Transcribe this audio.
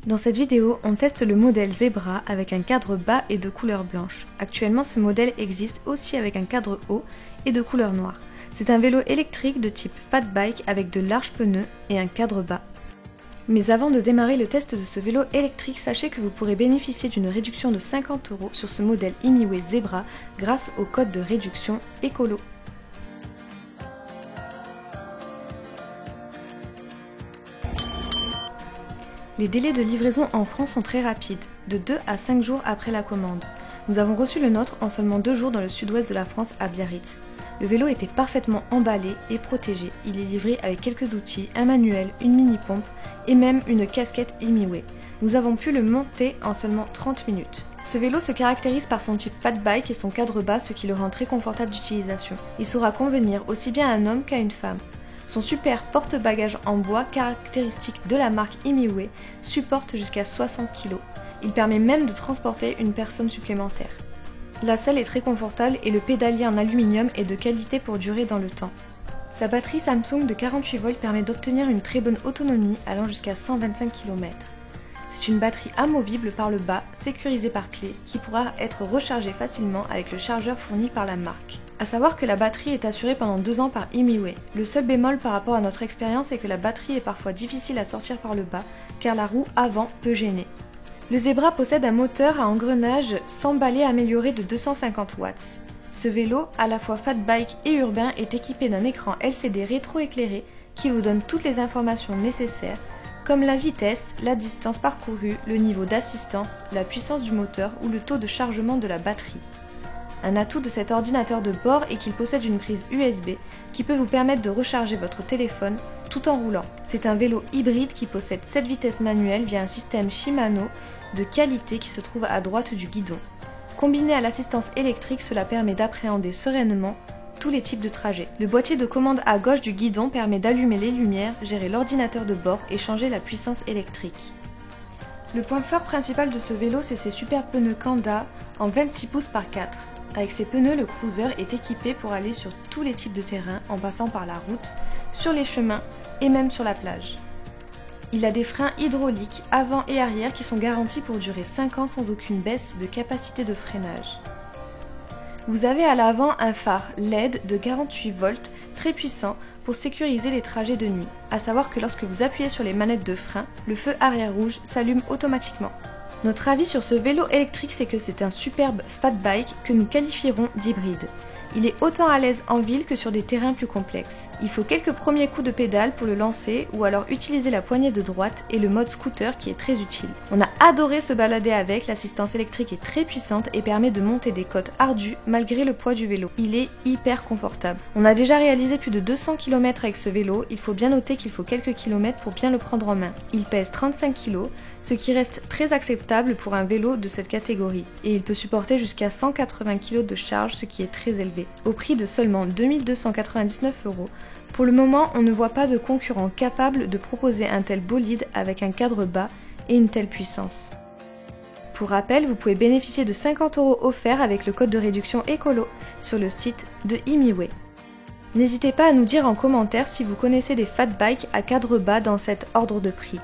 Dans cette vidéo, on teste le modèle Zebra avec un cadre bas et de couleur blanche. Actuellement, ce modèle existe aussi avec un cadre haut et de couleur noire. C'est un vélo électrique de type fat bike avec de larges pneus et un cadre bas. Mais avant de démarrer le test de ce vélo électrique, sachez que vous pourrez bénéficier d'une réduction de 50 € sur ce modèle Imiway Zebra grâce au code de réduction écolo. Les délais de livraison en France sont très rapides, de 2 à 5 jours après la commande. Nous avons reçu le nôtre en seulement 2 jours dans le sud-ouest de la France à Biarritz. Le vélo était parfaitement emballé et protégé. Il est livré avec quelques outils, un manuel, une mini-pompe et même une casquette Imiway. Nous avons pu le monter en seulement 30 minutes. Ce vélo se caractérise par son type fat bike et son cadre bas, ce qui le rend très confortable d'utilisation. Il saura convenir aussi bien à un homme qu'à une femme. Son super porte-bagages en bois, caractéristique de la marque Imiway, supporte jusqu'à 60 kg. Il permet même de transporter une personne supplémentaire. La selle est très confortable et le pédalier en aluminium est de qualité pour durer dans le temps. Sa batterie Samsung de 48 volts permet d'obtenir une très bonne autonomie allant jusqu'à 125 km. C'est une batterie amovible par le bas, sécurisée par clé, qui pourra être rechargée facilement avec le chargeur fourni par la marque. A savoir que la batterie est assurée pendant 2 ans par Imiway. Le seul bémol par rapport à notre expérience est que la batterie est parfois difficile à sortir par le bas, car la roue avant peut gêner. Le Zebra possède un moteur à engrenage sans balai amélioré de 250 watts. Ce vélo, à la fois fat bike et urbain, est équipé d'un écran LCD rétroéclairé qui vous donne toutes les informations nécessaires, comme la vitesse, la distance parcourue, le niveau d'assistance, la puissance du moteur ou le taux de chargement de la batterie. Un atout de cet ordinateur de bord est qu'il possède une prise USB qui peut vous permettre de recharger votre téléphone tout en roulant. C'est un vélo hybride qui possède 7 vitesses manuelles via un système Shimano de qualité qui se trouve à droite du guidon. Combiné à l'assistance électrique, cela permet d'appréhender sereinement tous les types de trajets. Le boîtier de commande à gauche du guidon permet d'allumer les lumières, gérer l'ordinateur de bord et changer la puissance électrique. Le point fort principal de ce vélo, c'est ses super pneus Kanda en 26 pouces par 4. Avec ces pneus, le cruiser est équipé pour aller sur tous les types de terrain en passant par la route, sur les chemins et même sur la plage. Il a des freins hydrauliques avant et arrière qui sont garantis pour durer 5 ans sans aucune baisse de capacité de freinage. Vous avez à l'avant un phare LED de 48 volts très puissant pour sécuriser les trajets de nuit. À savoir que lorsque vous appuyez sur les manettes de frein, le feu arrière rouge s'allume automatiquement. Notre avis sur ce vélo électrique, c'est que c'est un superbe fat bike que nous qualifierons d'hybride. Il est autant à l'aise en ville que sur des terrains plus complexes. Il faut quelques premiers coups de pédale pour le lancer ou alors utiliser la poignée de droite et le mode scooter qui est très utile. On a adoré se balader avec, l'assistance électrique est très puissante et permet de monter des côtes ardues malgré le poids du vélo. Il est hyper confortable. On a déjà réalisé plus de 200 km avec ce vélo, il faut bien noter qu'il faut quelques kilomètres pour bien le prendre en main. Il pèse 35 kg, ce qui reste très acceptable pour un vélo de cette catégorie. Et il peut supporter jusqu'à 180 kg de charge, ce qui est très élevé. Au prix de seulement 2 299 €. Pour le moment, on ne voit pas de concurrent capable de proposer un tel bolide avec un cadre bas et une telle puissance. Pour rappel, vous pouvez bénéficier de 50 € offerts avec le code de réduction écolo sur le site de Imiway. N'hésitez pas à nous dire en commentaire si vous connaissez des fat bikes à cadre bas dans cet ordre de prix.